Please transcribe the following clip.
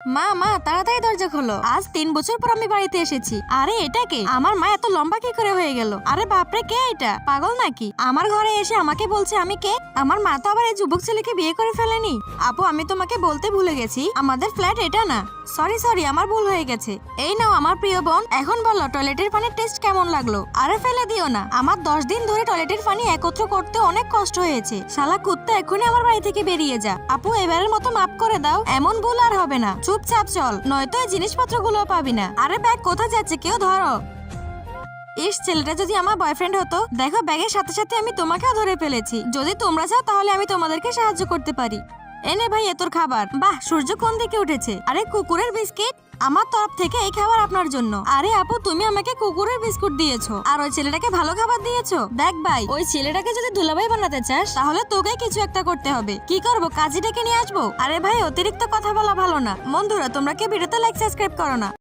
মা মা তাড়াতাড়ি দরজা খোলো, আজ 3 বছর পর আমি বাড়িতে এসেছি। আরে এটা কে? আমার মা এত লম্বা কি করে হয়ে গেল? আরে বাপরে, কে এটা? পাগল নাকি? আমার ঘরে এসে আমাকে বলছে আমি কে? আমার মা তো আবার এই যুবক ছেলেকে বিয়ে করে ফেলেনি। আপু, আমি তোমাকে বলতে ভুলে গেছি, আমাদের ফ্ল্যাট এটা না। সরি আমার ভুল হয়ে গেছে। এই নাও আমার প্রিয় বোন, এখন বলো টয়লেটের পানির টেস্ট কেমন লাগলো? আরে ফেলে দিও না, আমার 10 দিন ধরে টয়লেটের পানি একত্র করতে অনেক কষ্ট হয়েছে। শালা কুত্তা, এখনই আমার বাড়ি থেকে বেরিয়ে যা। আপু, এবারের মতো মাফ করে দাও, এমন ভুল আর হবে না। চুপচাপ চল, নয়তো এই জিনিসপত্রগুলো পাবি না। আরে ব্যাগ কোথায় যাচ্ছে, কেউ ধরো। ইস, ছেলেটা যদি আমার বয়ফ্রেন্ড হতো। দেখো, ব্যাগের সাথে সাথে আমি তোমাকেও ধরে ফেলেছি। যদি তোমরা চাও তাহলে আমি তোমাদেরকে সাহায্য করতে পারি। এনে ভাই, এ তোর খাবার। বাহ, সূর্য কোন দিকে উঠেছে? আরে কুকুরের বিস্কিট, আমার তরফ থেকে এই খাবার আপনার জন্য। আরে আপু, তুমি আমাকে কুকুরের বিস্কুট দিয়েছো আর ওই ছেলেটাকে ভালো খাবার দিয়েছো। দেখ ভাই, ওই ছেলেটাকে যদি দুলাভাই বানাতে চাস তাহলে তোকে কিছু একটা করতে হবে। কি করবো, কাজী ডেকে নিয়ে আসবো? আরে ভাই, অতিরিক্ত কথা বলা ভালো না। বন্ধুরা, তোমরা কি ভিডিওতে লাইক সাবস্ক্রাইব করো না?